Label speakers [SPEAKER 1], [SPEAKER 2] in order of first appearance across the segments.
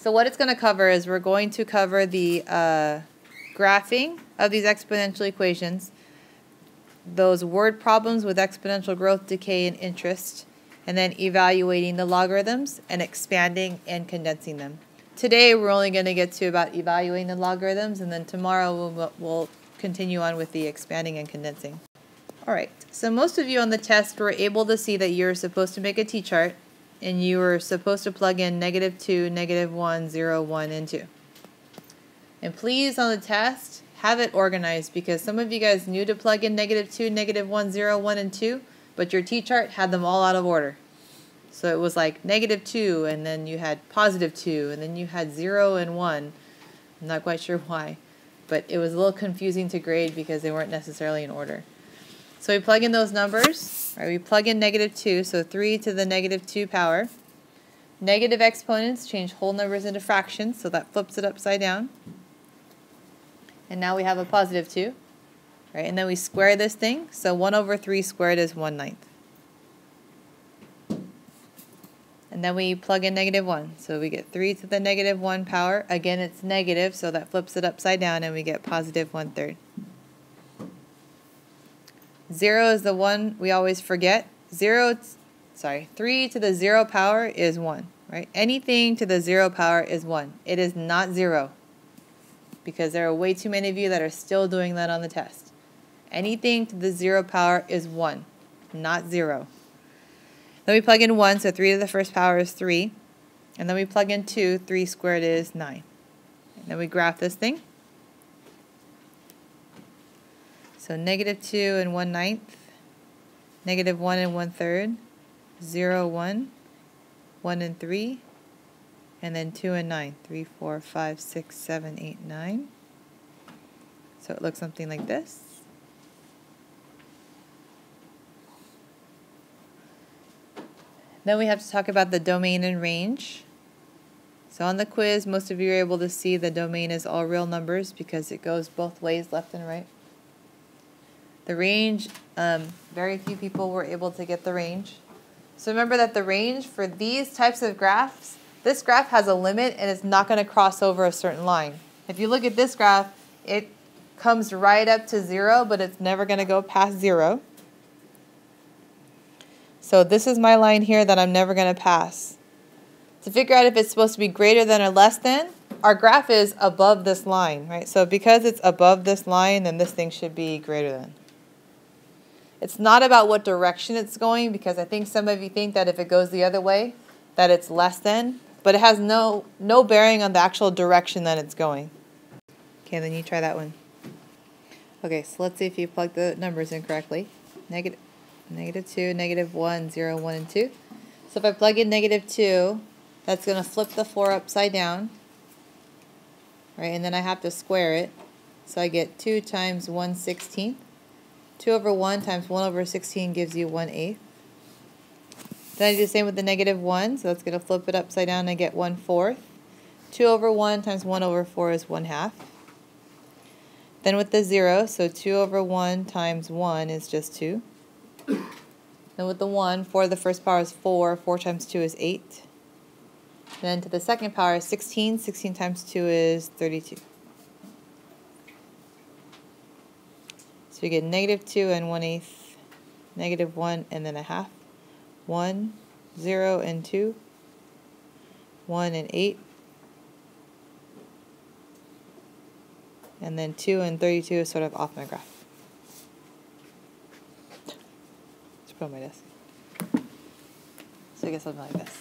[SPEAKER 1] So what it's going to cover is we're going to cover the graphing of these exponential equations, those word problems with exponential growth, decay, and interest, and then evaluating the logarithms and expanding and condensing them. Today we're only going to get to about evaluating the logarithms, and then tomorrow we'll continue on with the expanding and condensing. Alright, so most of you on the test were able to see that you're supposed to make a t-chart, and you were supposed to plug in -2, -1, 0, 1, and 2. And please on the test, have it organized, because some of you guys knew to plug in -2, -1, 0, 1, and 2, but your t-chart had them all out of order. So it was like -2, and then you had +2, and then you had 0 and 1. I'm not quite sure why, but it was a little confusing to grade because they weren't necessarily in order. So we plug in those numbers, right? We plug in -2, so 3 to the -2 power. Negative exponents change whole numbers into fractions, so that flips it upside down. And now we have a +2, right? And then we square this thing, so 1/3 squared is 1/9. And then we plug in -1, so we get 3 to the -1 power. Again, it's negative, so that flips it upside down, and we get +1/3. 0 is the one we always forget. 3 to the 0 power is 1, right? Anything to the 0 power is 1. It is not 0, because there are way too many of you that are still doing that on the test. Anything to the 0 power is 1, not 0. Then we plug in 1, so 3 to the first power is 3. And then we plug in 2, 3 squared is 9. And then we graph this thing. So -2 and 1/9, -1 and 1/3, 0, 1, 1 and 3, and then 2 and 9, 3, 4, 5, 6, 7, 8, 9. So it looks something like this. Then we have to talk about the domain and range. So on the quiz, most of you are able to see the domain is all real numbers because it goes both ways, left and right. The range, very few people were able to get the range. So remember that the range for these types of graphs, this graph has a limit and it's not going to cross over a certain line. If you look at this graph, it comes right up to 0, but it's never going to go past 0. So this is my line here that I'm never going to pass. To figure out if it's supposed to be greater than or less than, our graph is above this line, right? So because it's above this line, then this thing should be greater than. It's not about what direction it's going, because I think some of you think that if it goes the other way, that it's less than, but it has no bearing on the actual direction that it's going. Okay, then you try that one. Okay, so let's see if you plug the numbers in correctly. -2, -1, 0, 1, and 2. So if I plug in -2, that's going to flip the 4 upside down, right? And then I have to square it. So I get 2 times 1/16. 2 over 1 times 1 over 16 gives you 1/8. Then I do the same with the -1, so that's going to flip it upside down and get 1/4. 2 over 1 times 1 over 4 is 1/2. Then with the 0, so 2 over 1 times 1 is just 2. Then with the 1, 4 to the first power is 4. 4 times 2 is 8. Then to the second power is 16. 16 times 2 is 32. So we get -2 and 1/8, -1 and then 1/2, 1, 0 and 2, 1 and 8, and then 2 and 32 is sort of off my graph. Let's put on my desk. So I get something like this.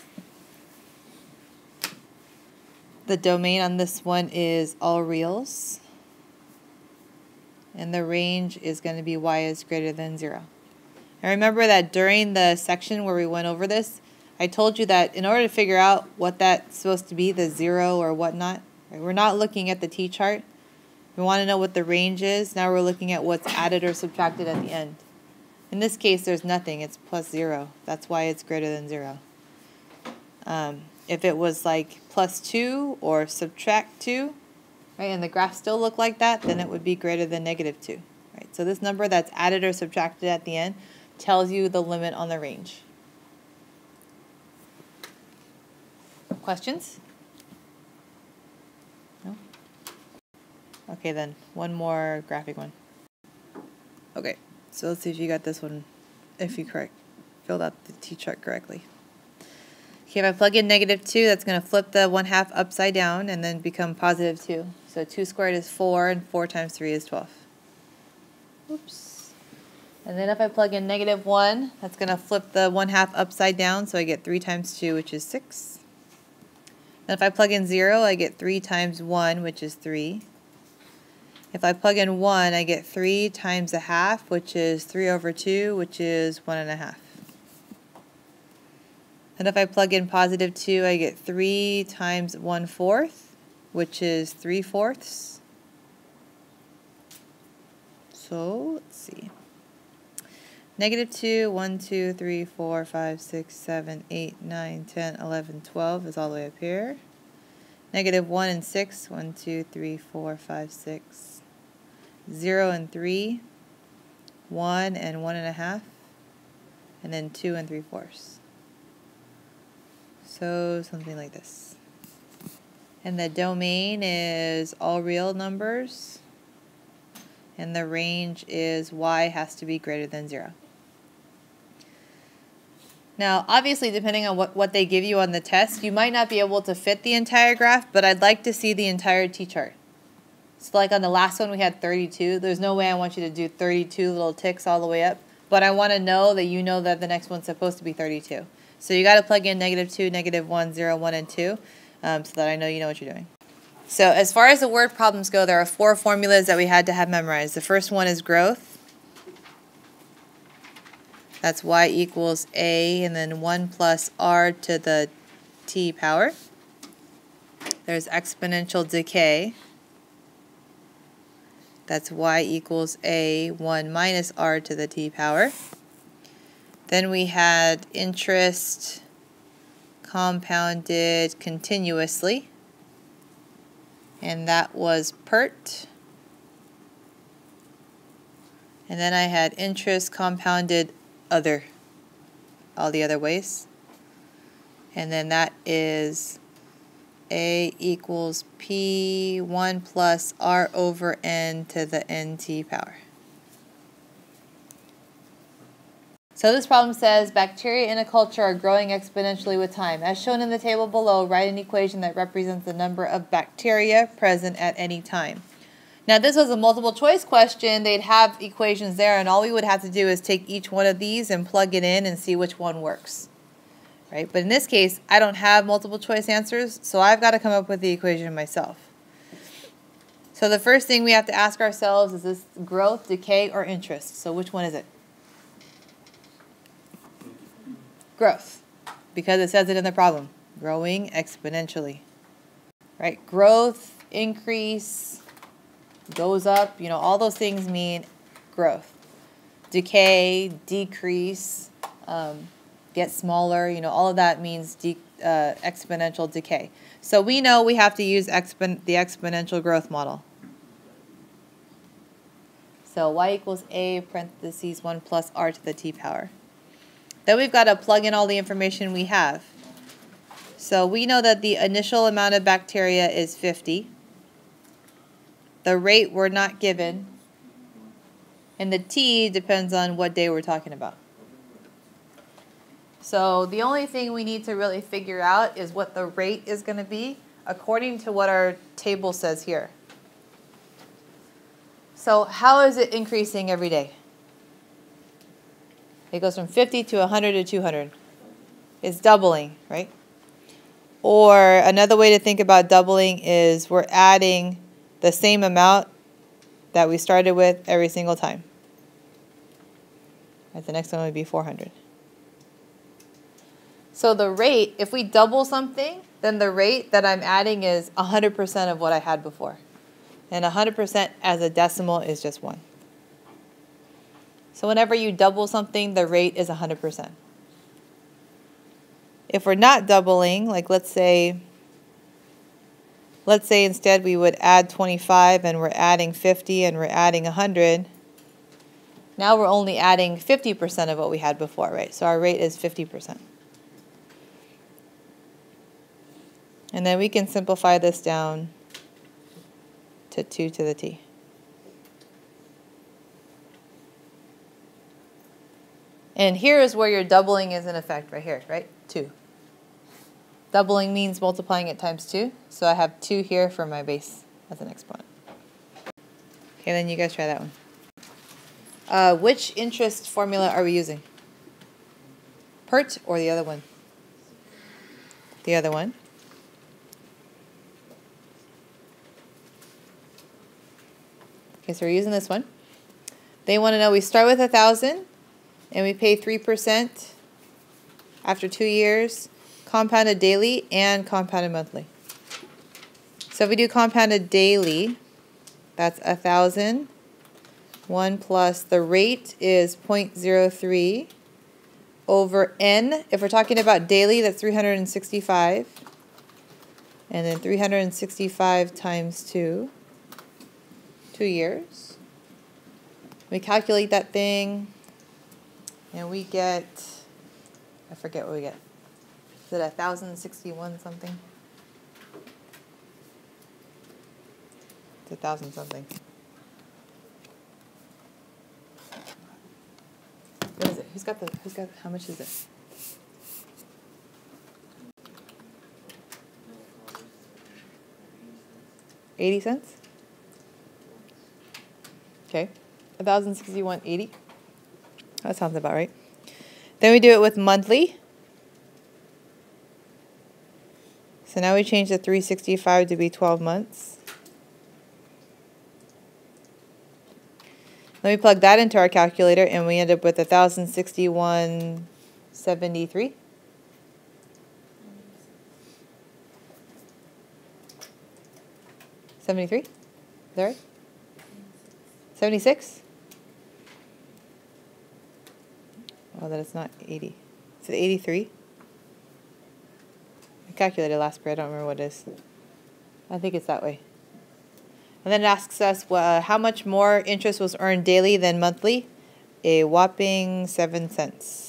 [SPEAKER 1] The domain on this one is all reals. And the range is going to be y is greater than 0. And remember that during the section where we went over this, I told you that in order to figure out what that's supposed to be, the 0 or whatnot, right, we're not looking at the t-chart. We want to know what the range is. Now we're looking at what's added or subtracted at the end. In this case, there's nothing. It's +0. That's why it's greater than 0. If it was like +2 or subtract 2, right, and the graph still looked like that, then it would be greater than -2. Right? So this number that's added or subtracted at the end tells you the limit on the range. Questions? Okay, then one more graphic one. Okay, so let's see if you got this one, if you filled out the t-chart correctly. Okay, if I plug in -2, that's going to flip the 1/2 upside down and then become +2. So 2 squared is 4, and 4 times 3 is 12. Oops. And then if I plug in -1, that's going to flip the 1/2 upside down, so I get 3 times 2, which is 6. And if I plug in 0, I get 3 times 1, which is 3. If I plug in 1, I get 3 times 1/2, which is 3/2, which is 1.5. And if I plug in +2, I get 3 times 1/4, which is 3/4. So let's see. -2, 1, 2, 3, 4, 5, 6, 7, 8, 9, 10, 11, 12 is all the way up here. -1 and 6, 1, 2, 3, 4, 5, 6. 0 and 3, 1 and 1.5, and then 2 and 3/4. So something like this. And the domain is all real numbers, and the range is y has to be greater than 0. Now, obviously, depending on what they give you on the test, you might not be able to fit the entire graph, but I'd like to see the entire t-chart. So like on the last one, we had 32. There's no way I want you to do 32 little ticks all the way up, but I want to know that you know that the next one's supposed to be 32. So you got to plug in -2, -1, 0, 1, and 2, so that I know you know what you're doing. So as far as the word problems go, there are 4 formulas that we had to have memorized. The first one is growth. That's y equals a, and then 1 plus r to the t power. There's exponential decay. That's y equals a, 1 minus r to the t power. Then we had interest compounded continuously, and that was PERT. And then I had interest compounded other, all the other ways. And then that is a equals p 1 plus r over n to the nt power. So this problem says bacteria in a culture are growing exponentially with time. As shown in the table below, write an equation that represents the number of bacteria present at any time. Now this was a multiple choice question. They'd have equations there, and all we would have to do is take each one of these and plug it in and see which one works. Right? But in this case, I don't have multiple choice answers, so I've got to come up with the equation myself. So the first thing we have to ask ourselves is this growth, decay, or interest? So which one is it? Growth, because it says it in the problem. Growing exponentially. Right? Growth, increase, goes up, all those things mean growth. Decay, decrease, get smaller, all of that means exponential decay. So we know we have to use the exponential growth model. So y equals a parentheses 1 plus r to the t power. Then we've got to plug in all the information we have. So we know that the initial amount of bacteria is 50. The rate we're not given. And the t depends on what day we're talking about. So the only thing we need to really figure out is what the rate is going to be according to what our table says here. So how is it increasing every day? It goes from 50 to 100 to 200. It's doubling, right? Or another way to think about doubling is we're adding the same amount that we started with every single time. Right, the next one would be 400. So the rate, if we double something, then the rate that I'm adding is 100% of what I had before. And 100% as a decimal is just 1. So whenever you double something, the rate is 100%. If we're not doubling, like let's say instead we would add 25 and we're adding 50 and we're adding 100, now we're only adding 50% of what we had before, right? So our rate is 50%. And then we can simplify this down to 2 to the t. And here is where your doubling is in effect, right here, right? 2. Doubling means multiplying it times 2. So I have 2 here for my base as an exponent. Okay, then you guys try that one. Which interest formula are we using? PERT or the other one? The other one. Okay, so we're using this one. They want to know we start with 1,000 and we pay 3% after 2 years, compounded daily and compounded monthly. So if we do compounded daily, that's 1,000. 1 plus the rate is 0.03 over n. If we're talking about daily, that's 365. And then 365 times 2. 2 years. We calculate that thing, and we get, I forget what we get. Is it 1,061 something? It's 1,000 something. What is it? Who's got, how much is it? $0.80? Okay, 1,061.80. That sounds about right. Then we do it with monthly. So now we change the 365 to be 12 months. Then we plug that into our calculator and we end up with 1,061.73. $73? Is that right? 76? Oh, that is not 80. Is it 83? I calculated last period. I don't remember what it is. I think it's that way. And then it asks us how much more interest was earned daily than monthly. A whopping 7 cents.